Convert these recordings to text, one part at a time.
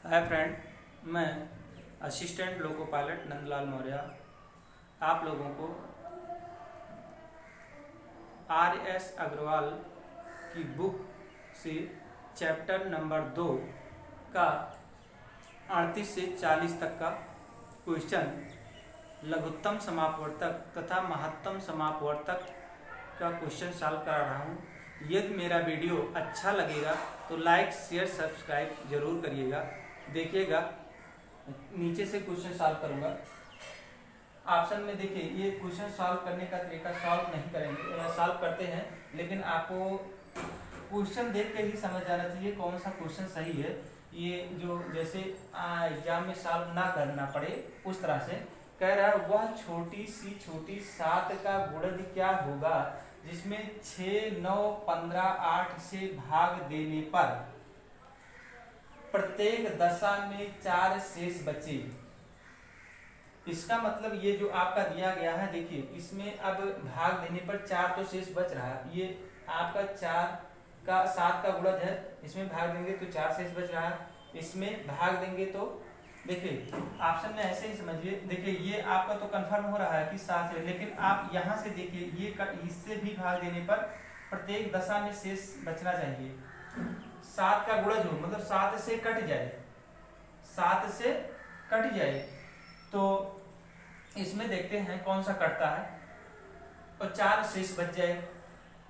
Hi friend, मैं assistant loco pilot Nandlal Maurya आप लोगों को RS अग्रवाल की बुक से चैप्टर नंबर 2 का 38 से 40 तक का क्वेश्चन लघुत्तम समापवर्तक तथा महत्तम समापवर्तक का क्वेश्चन सॉल्व करा रहा हूँ। यदि मेरा वीडियो अच्छा लगेगा तो लाइक शेयर सब्सक्राइब जरूर करिएगा। देखिएगा, नीचे से क्वेश्चन सॉल्व करूँगा। ऑप्शन में देखिए, ये क्वेश्चन सॉल्व करने का तरीका सॉल्व नहीं करेंगे, सॉल्व करते हैं, लेकिन आपको क्वेश्चन देख के ही समझ जाना चाहिए कौन सा क्वेश्चन सही है। ये जो जैसे एग्जाम में सॉल्व ना करना पड़े उस तरह से कह रहा है, वह छोटी 7 का गुणज क्या होगा जिसमें 6, 9, 15, 8 से भाग देने पर प्रत्येक दशा में 4 शेष बचे। इसका मतलब ये जो आपका दिया गया है, देखिए इसमें अब भाग देने पर 4 तो शेष बच रहा है। ये आपका 7 का गुणज है, इसमें भाग देंगे तो 4 शेष बच रहा है, इसमें भाग देंगे तो देखिए ऑप्शन में ऐसे ही समझिए। देखिए ये आपका तो कंफर्म हो रहा है कि 7 है, लेकिन आप यहाँ से देखिए ये इससे भी भाग देने पर प्रत्येक दशा में शेष बचना चाहिए। 7 का गुणज हो मतलब 7 से कट जाए, 7 से कट जाए तो इसमें देखते हैं कौन सा कटता है और 4 शेष बच जाए।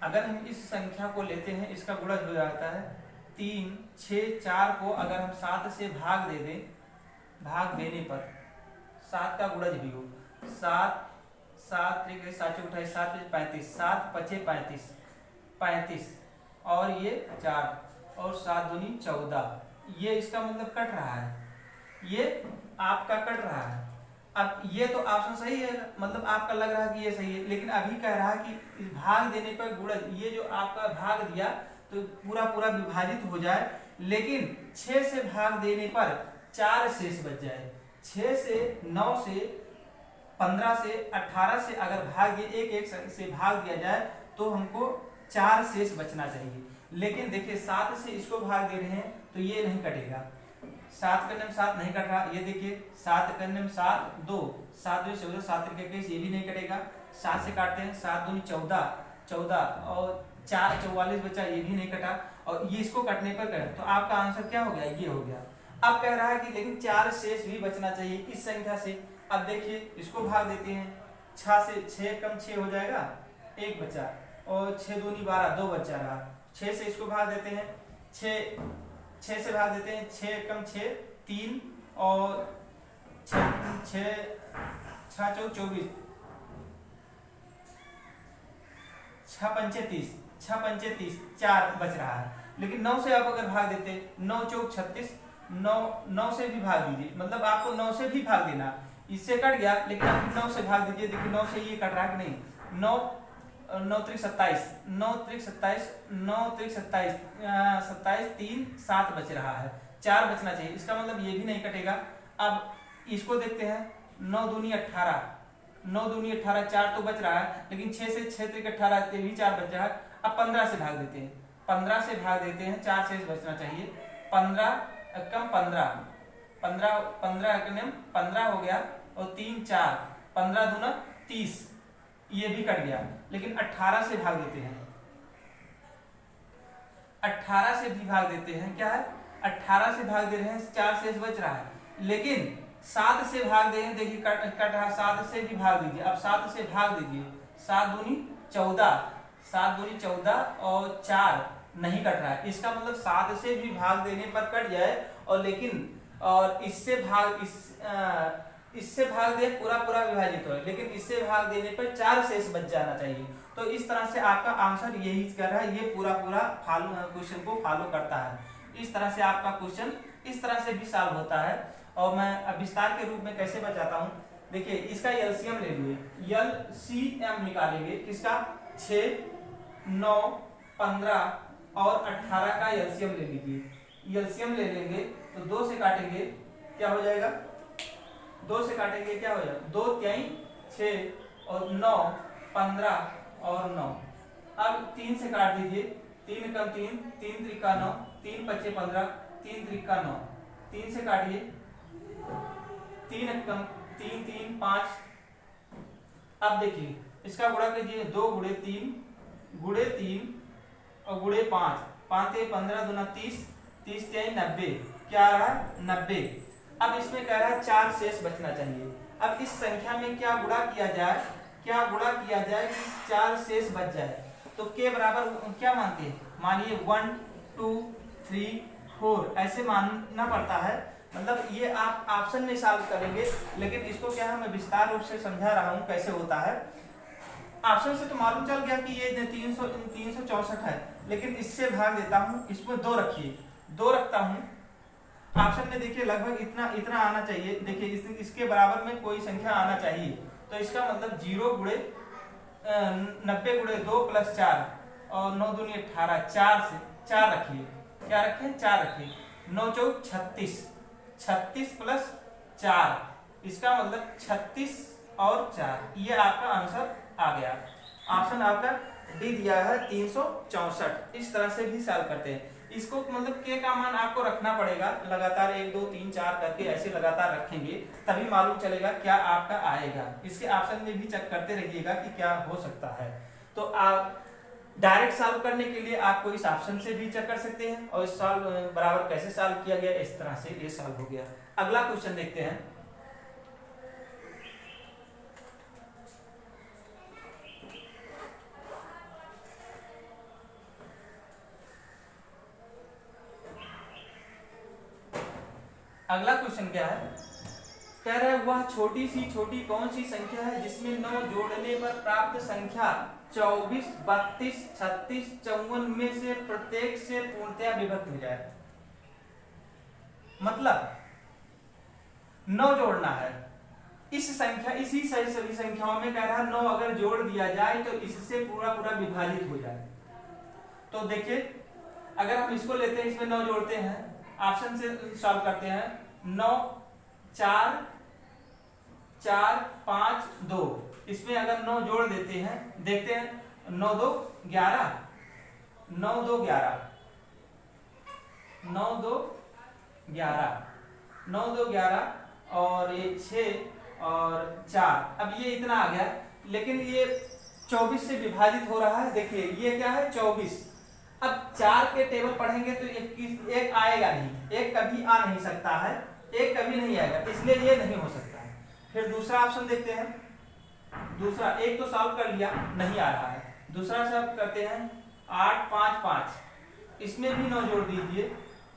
अगर हम इस संख्या को लेते हैं, इसका गुणज हो जाता है 3, 6, 4 को अगर हम 7 से भाग दे दें, भाग देने पर 7 का गुणज भी हो 7, 7 3 7 28 7 35, 7 5 35, 35 और ये 4 और 7 दूनी 14। ये इसका मतलब कट रहा है, ये आपका कट रहा है। अब ये तो ऑप्शन सही है, मतलब आपका लग रहा है कि ये सही है, लेकिन अभी कह रहा है कि भाग देने पर गुणज, ये जो आपका भाग दिया तो पूरा विभाजित हो जाए, लेकिन 6 से भाग देने पर 4 शेष बच जाए। 6 से 9 से 15 से 18 से अगर भाग दिए, एक से भाग दिया जाए तो हमको 4 शेष बचना चाहिए। लेकिन देखिए 7 से इसको भाग दे रहे हैं तो ये नहीं कटेगा, 7 करने में 7 नहीं कट रहा। ये देखिए 7 करने में 7 2, 7 2 14, 7 3 21, ये भी नहीं कटेगा। 7 से काटते हैं, 7 दूनी 14, 14 और 4 44 बचा, ये भी नहीं कटा। और ये इसको कटने पर करें तो आपका आंसर क्या हो गया, ये हो गया। अब कह रहा है कि लेकिन 4 शेष भी बचना चाहिए इस संख्या से। अब देखिए इसको भाग देते हैं, 6 से 6 कम 6 हो जाएगा, 1 बचा, और 6 दूनी 12, 2 बचा रहा। 6 से इसको भाग देते हैं, 6 से भाग देते हैं, 6 कम 6 3 और 6 4 24, 6 पंचे 30, 6 पंचे 30, 4 बच रहा है। लेकिन 9 से आप अगर भाग देते, 9 चौक 36, 9 से भी भाग दीजिए, मतलब आपको 9 से भी भाग देना। इससे कट गया, लेकिन आप 9 से भाग दीजिए। देखिए 9 से ये कट रहा है कि नहीं, 9 9 त्रिक 27, 9 त्रिक 27, 9 त्रिक 27, 27 3 7 बच रहा है, 4 बचना चाहिए। इसका मतलब ये भी नहीं कटेगा। अब इसको देखते हैं, 9 दूनी 18, 9 दूनी 18, 4 तो बच रहा है, लेकिन 6 से 6 त्रिक 18, ये भी 4 बच रहा है। अब 15 से भाग देते हैं, 15 से भाग देते हैं, 4 शेष बचना चाहिए। 15 कम 15, 15 हो गया, और 3 4, 15 दूना 30, ये भी कट गया। लेकिन 18 से भाग देते हैं, 18 से भी भाग देते हैं, क्या है 18 से भाग दे रहे हैं, 4 शेष बच रहा है। लेकिन 7 से भाग दे रहे हैं, देखिए कट रहा, 7 से भी भाग दीजिए। अब 7 से भाग दीजिए, 7 दूनी 14, 7 दूनी 14 और 4 नहीं कट रहा है। इसका मतलब 7 से भी भाग देने पर कट जाए, और लेकिन और इससे भाग दे पूरा विभाजित हो, लेकिन इससे भाग देने पर 4 शेष बच जाना चाहिए। तो इस तरह से आपका आंसर यही कर रहा है, ये पूरा क्वेश्चन को फॉलो करता है। इस तरह से आपका क्वेश्चन इस तरह से भी सॉल्व होता है। और मैं विस्तार के रूप में कैसे बताता हूँ, देखिए इसका एलसीएम ले लीजिए, एलसीएम निकालेंगे किसका, 6, 9, 15 और 18 का एलसीएम ले लीजिए। एलसीएम ले लेंगे तो 2 से काटेंगे, क्या हो जाएगा, 2 से काटेंगे क्या हो जाएगा, 2 3 6 और 9 15 और 9। अब 3 से काट दीजिए, 3 कम 3, 3 त्रिका 9, 3 पच्चे 15, 3 त्रिका 9, 3 से काटिए, 3 एकम 3 3 5। अब देखिए इसका गुणा कीजिए, 2 गुणे 3 और गुणे 5, 5 15 दूना 30, 30 3 90, क्या आ रहा है 90। अब इसमें कह रहा है 4 शेष बचना चाहिए। अब इस संख्या में क्या गुणा किया जाए कि 4 शेष बच जाए। तो के बराबर क्या मानते हैं, मानिए 1 2 3 4 ऐसे मानना पड़ता है। मतलब ये आप ऑप्शन में सॉल्व करेंगे, लेकिन इसको क्या है मैं विस्तार रूप से समझा रहा हूँ कैसे होता है। ऑप्शन से तो मालूम चल गया कि ये 364 है, लेकिन इससे भाग देता हूँ, इसमें 2 रखिए, 2 रखता हूँ। ऑप्शन में देखिए लगभग इतना आना चाहिए। देखिए इसके बराबर में कोई संख्या आना चाहिए। तो इसका मतलब 0 गुणे 90 गुणे 2 प्लस 4 और 9 दूनी 18, 4 से 4 रखिए, क्या रखें 4 रखिए, 9 चौक 36, 36 प्लस 4, इसका मतलब 36 और 4, ये आपका आंसर आ गया। ऑप्शन आपका डी दिया है 364। इस तरह से भी सॉल्व करते हैं इसको। मतलब के का मान आपको रखना पड़ेगा लगातार, 1 2 3 4 करके ऐसे लगातार रखेंगे तभी मालूम चलेगा क्या आपका आएगा। इसके ऑप्शन में भी चेक करते रहिएगा कि क्या हो सकता है। तो आप डायरेक्ट सॉल्व करने के लिए आपको इस ऑप्शन से भी चेक कर सकते हैं, और इस सॉल्व बराबर कैसे सॉल्व किया गया, इस तरह से ये सॉल्व हो गया। अगला क्वेश्चन देखते हैं। अगला क्वेश्चन क्या है, कह रहा है वह छोटी कौन सी संख्या है जिसमें 9 जोड़ने पर प्राप्त संख्या 24 32 36 54 में से प्रत्येक से पूर्णतया विभक्त हो जाए। मतलब 9 जोड़ना है, इसी सभी संख्याओं में कह रहा है 9 अगर जोड़ दिया जाए तो इससे पूरा विभाजित हो जाए। तो देखिए अगर हम इसको लेते हैं, इसमें 9 जोड़ते हैं, ऑप्शन से सॉल्व करते हैं। 9 4 4 5 2, इसमें अगर 9 जोड़ देते हैं, देखते हैं 9 2 11, 9 2 11, 9 2 11, 9 2 11 और ये 6 और 4। अब ये इतना आ गया, लेकिन ये 24 से विभाजित हो रहा है। देखिए ये क्या है 24। अब 4 के टेबल पढ़ेंगे तो एक आएगा नहीं, एक कभी आ नहीं सकता है, एक कभी नहीं आएगा, इसलिए ये नहीं हो सकता है। फिर दूसरा ऑप्शन देखते हैं। दूसरा एक तो सॉल्व कर लिया, नहीं आ रहा है। दूसरा सॉल्व करते हैं 8 5 5, इसमें भी 9 जोड़ दीजिए,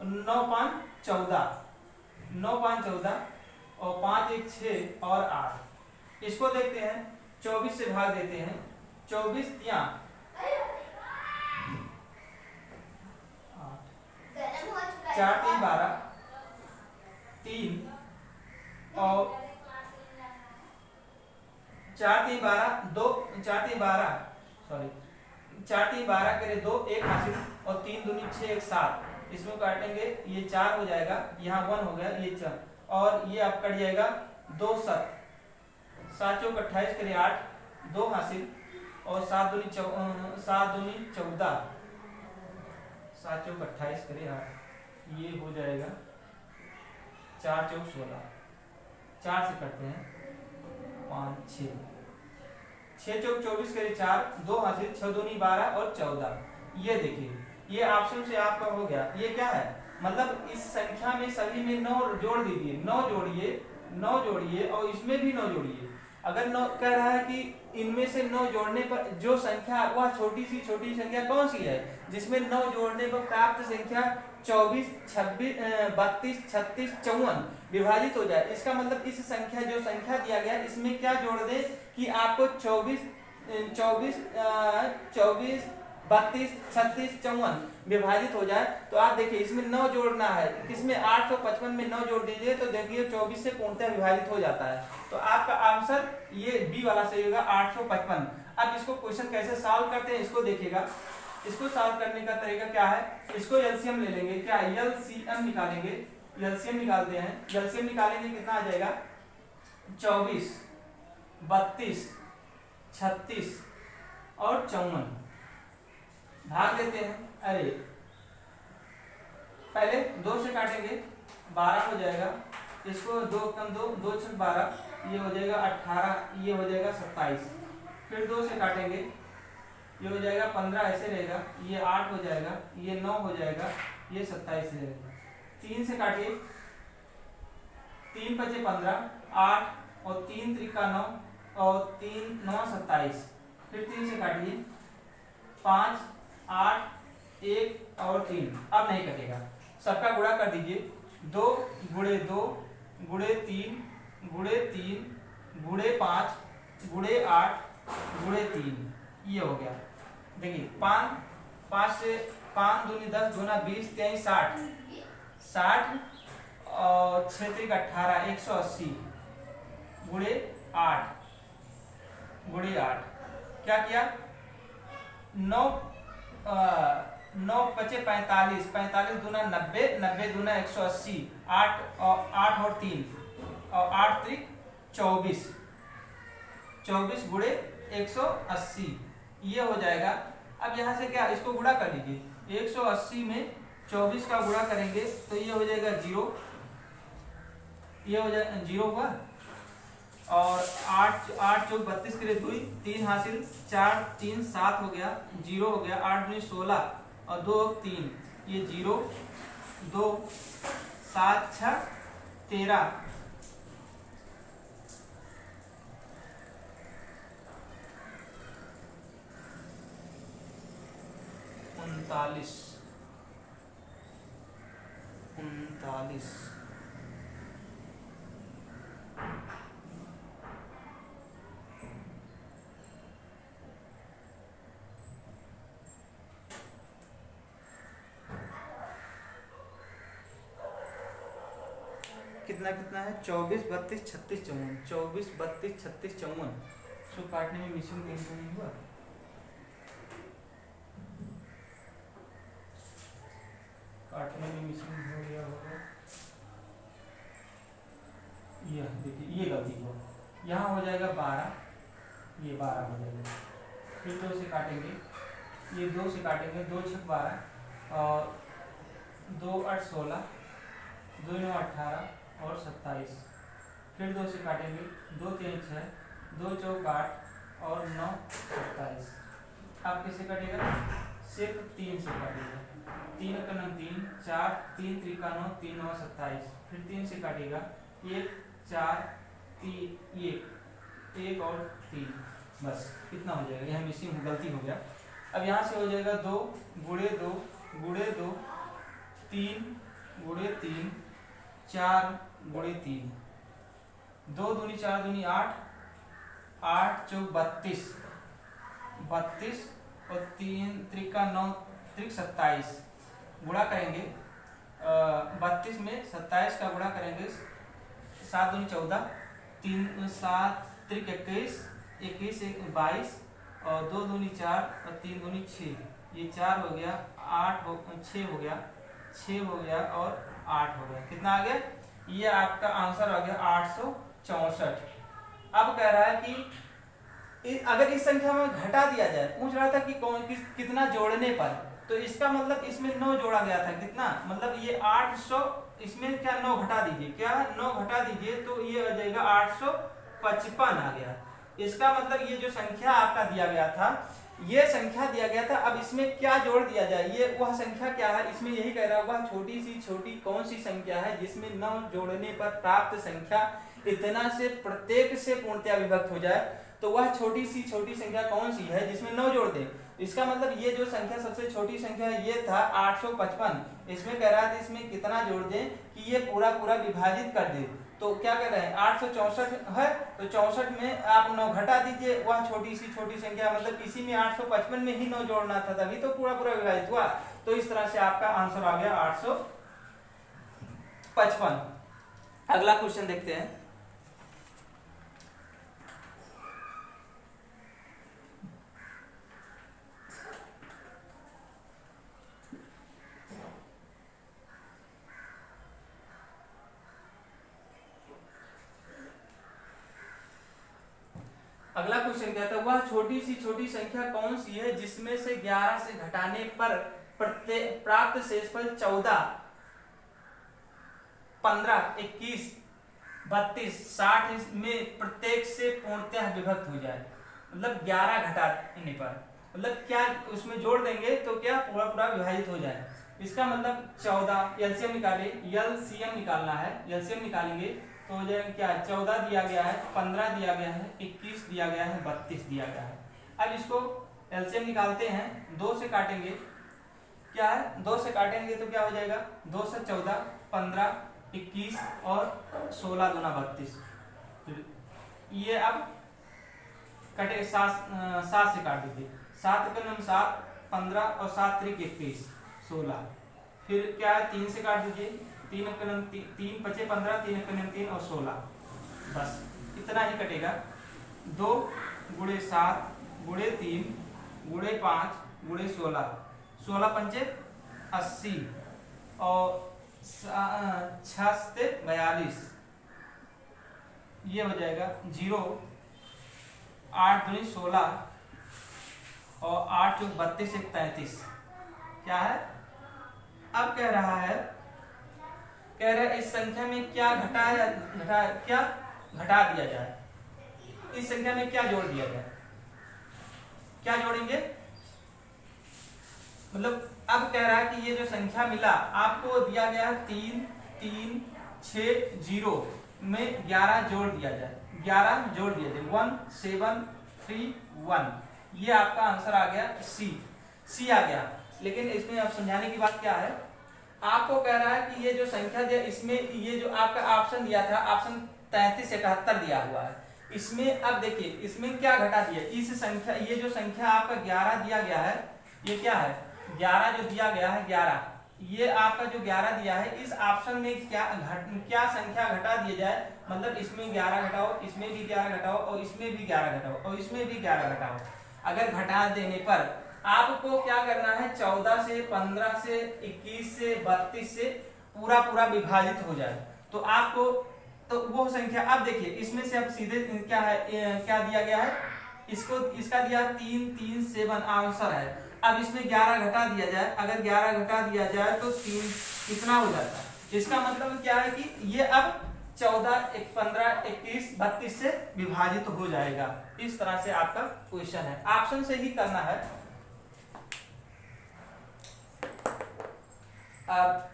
9 5 14, 9 5 14 और 5 1 6 और 8। इसको देखते हैं, 24 से भाग देते हैं, 24 3 4 3 12 3 और 4 3 12 2 4 3 12 सॉरी 4 3 12 करे 2 1 हासिल और 3 दूनी 6 1 7। इसमें काटेंगे ये 4 हो जाएगा, यहाँ 1 हो गया, ये 4 और ये आप कट जाएगा 2 7 7 चौक 28 करे 8 2 हासिल और 7 दूनी 14 7 चौक 28 करे 8, ये हो जाएगा 4 चौक 16, 4 से करते हैं 5 6 6 चौक 24 करे 4 2 हासिल 6 दूनी 12 और 14। ये देखिए ये ऑप्शन से आपका हो गया। ये क्या है, मतलब इस संख्या में सभी में 9 जोड़ दीजिए, 9 जोड़िए और इसमें भी 9 जोड़िए। अगर 9 कह रहा है कि इनमें से 9 जोड़ने पर जो संख्या वह छोटी संख्या कौन सी है जिसमें 9 जोड़ने पर प्राप्त संख्या 24 26 32 36 54 विभाजित हो जाए। इसका मतलब इस संख्या जो संख्या दिया गया इसमें क्या जोड़ दे कि आपको 24 32 36 54 विभाजित हो जाए। तो आप देखिए इसमें 9 जोड़ना है, किसमें 855 में 9 जोड़ दीजिए तो देखिए 24 से पूर्णतः विभाजित हो जाता है। तो आपका आंसर ये बी वाला सही होगा 855। अब इसको क्वेश्चन कैसे सॉल्व करते हैं इसको देखिएगा। इसको सॉल्व करने का तरीका क्या है, इसको एलसीएम ले लेंगे, क्या एलसीएम निकालेंगे, एलसीएम निकालते हैं। एलसीएम निकालेंगे कितना आ जाएगा 24 32 36 और 54 भाग देते हैं। अरे पहले 2 से काटेंगे 12 हो जाएगा, इसको 2 कम 2, 2 छक 12, ये हो जाएगा 18, ये हो जाएगा 27। फिर 2 से काटेंगे, ये हो जाएगा 15, ऐसे रहेगा, ये 8 हो जाएगा, ये 9 हो जाएगा, ये 27 रहेगा। 3 से काटिए, 3 पचे 15, 8 और 3 त्रिका 9 और 3 9 27। फिर 3 से काटिए, 5 8 1 और 3, अब नहीं कटेगा, सबका गुणा कर दीजिए। 2 गुणे 2 गुणे 3 गुणे 3 गुणे 5 गुणे 8 गुणे 3, ये हो गया। देखिए 5 से 5 दूनी 10, दूना 20, 23 60, 60 और 6 3 18, 180 गुणे 8 गुणे 8, क्या किया? 9 9 पचे 45, 45 दूना 90, 90 दूना 180, 8 और 3 और 8 त्रिक 24, 24 गुणे 180, ये हो जाएगा। अब यहाँ से क्या, इसको गुणा कर लीजिए, 180 में 24 का गुणा करेंगे तो ये हो जाएगा 0, ये हो जाएगा 0 हुआ। और 8 8 चौक 32 के लिए 2 3 हासिल, 4 3 7 हो गया, 0 हो गया, 8 दूनी 16 और 2 3, ये 0 2 7 6 13, 39 39। कितना कितना है? 24 32 36 54, 24 32 36 54। सो काटने में मिसिंग कहीं तो नहीं हुआ? काटने में मिसिंग हो गया होगा, ये देखिए ये गलती हुआ, यहाँ हो जाएगा 12, ये 12 हो जाएगा। फिर 2 से काटेंगे, ये 2 से काटेंगे, 2 छक 12 और 2 8 16, 2 9 18 और 27। फिर 2 से काटेंगे, 2 3 6, 2 चौक 8 और 9 27। अब किससे कटेगा? सिर्फ 3 से कटेगा, 3 का 9 3, 4 3 त्रिका 9, 3 9 27। फिर 3 से काटेगा, 1 4 3 1 और 3, बस इतना हो जाएगा। यहाँ मिसिंग गलती हो गया। अब यहाँ से हो जाएगा 2 गुणे 2 गुणे 2, 3 गुणे 3, 4 गुणे 3, 2 दूनी 4 दूनी 8, 8 चौक 32 32 और 3 त्रिका 9 त्रिक 27, गुणा करेंगे 32 में 27 का गुणा करेंगे, 7 दूनी 14, 3 7 त्रिक 21, 21 22 और 2 दूनी 4 और 3 दूनी 6, ये 4 हो गया, 6 हो गया, 6 हो गया और 8 हो गया। कितना आ गया? ये आपका आंसर आ गया 864। अब कह रहा है कि अगर इस संख्या में घटा दिया जाए, पूछ रहा था कि कितना जोड़ने पर, तो इसका मतलब इसमें 9 जोड़ा गया था, कितना मतलब ये 800, इसमें क्या 9 घटा दीजिए, क्या 9 घटा दीजिए तो ये आ जाएगा 855 आ गया। इसका मतलब ये जो संख्या आपका दिया गया था, ये संख्या दिया गया था, अब इसमें क्या जोड़ दिया जाए, ये वह संख्या क्या है, इसमें यही कह रहा है वह छोटी सी छोटी कौन सी संख्या है जिसमें 9 जोड़ने पर प्राप्त संख्या इतना से प्रत्येक से पूर्णतया विभक्त हो जाए, तो वह छोटी सी छोटी संख्या कौन सी है जिसमें 9 जोड़ दे। इसका मतलब ये जो संख्या सबसे छोटी संख्या है ये था 855। इसमें कह रहा था इसमें कितना जोड़ दें कि ये पूरा पूरा विभाजित कर दे, तो क्या कह रहे हैं 864 है, तो 64 में आप 9 घटा दीजिए, वह छोटी सी छोटी संख्या, मतलब इसी में 855 में ही 9 जोड़ना था, तभी तो पूरा पूरा विभाजित हुआ। तो इस तरह से आपका आंसर आ गया 855। अगला क्वेश्चन देखते हैं। अगला क्वेश्चन क्या था, वह छोटी सी छोटी संख्या कौन सी है जिसमें से 11 से घटाने पर प्राप्त शेषफल 14 15, 21, 32, 60 में प्रत्येक से पूर्णतः विभक्त हो जाए, मतलब 11 घटाने पर, मतलब क्या उसमें जोड़ देंगे तो क्या पूरा पूरा विभाजित हो जाए। इसका मतलब 14, एलसीएम निकालिए, एलसीएम निकालना है, एलसीएम निकालेंगे तो हो जाएगा क्या, 14 दिया गया है, 15 दिया गया है, 21 दिया गया है, 32 दिया गया है। अब इसको एलसीएम निकालते हैं, 2 से काटेंगे, क्या है 2 से काटेंगे तो क्या हो जाएगा, 2 से 14, 15, 21 और 16 दूना 32। ये अब कटे 7 से काट दीजिए, 7 का 7, 15 और 7 3 21, 16। फिर क्या है 3 से काट दीजिए, 3 बचे 15, 3 3 और 16, बस इतना ही कटेगा। 2 गुणे 7 गुणे 3 गुणे 5 गुणे 16, 16 पंचे 80 और 6 से 42, ये हो जाएगा 0, 8 दूनी 16 और 8 चौक 32 1 33, क्या है। अब कह रहा है इस संख्या में क्या क्या घटा दिया जाए, इस संख्या में क्या जोड़ दिया जाए, क्या जोड़ेंगे, मतलब अब कह रहा है कि ये जो संख्या मिला आपको दिया गया है 3 3 6 0 में 11 जोड़ दिया जाए, 11 जोड़ दिया जाए, 1 7 3 1, ये आपका आंसर आ गया सी आ गया। लेकिन इसमें अब समझाने की बात क्या है, आपको कह रहा है कि ये जो संख्या दिया इसमें ये जो आपका ऑप्शन दिया था, ऑप्शन 33 से 71 दिया हुआ है, इसमें अब देखिए इसमें क्या घटा दिया, इस संख्या ये जो संख्या आपका 11 दिया गया है, ये क्या है 11 जो दिया गया है 11, ये आपका जो 11 दिया है इस ऑप्शन में क्या संख्या घटा दिया जाए, मतलब इसमें 11 घटाओ, इसमें भी 11 घटाओ और इसमें भी 11 घटाओ और इसमें भी 11 घटाओ। अगर घटा देने पर आपको क्या करना है, 14 से 15 से 21 से 32 से पूरा पूरा विभाजित हो जाए तो आपको तो वो संख्या। अब देखिए इसमें से अब सीधे क्या है, क्या दिया गया है, इसका दिया 3 3 7 आंसर है। अब इसमें 11 घटा दिया जाए, अगर 11 घटा दिया जाए तो 3 कितना हो जाता है, इसका मतलब क्या है कि ये अब 14 15 21 32 से विभाजित हो जाएगा। इस तरह से आपका क्वेश्चन है, ऑप्शन से ही करना है। अब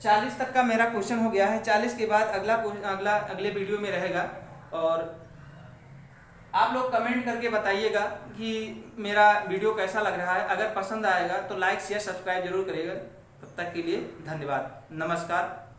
40 तक का मेरा क्वेश्चन हो गया है, 40 के बाद अगले वीडियो में रहेगा। और आप लोग कमेंट करके बताइएगा कि मेरा वीडियो कैसा लग रहा है, अगर पसंद आएगा तो लाइक शेयर सब्सक्राइब जरूर करिएगा। तब तक के लिए धन्यवाद, नमस्कार।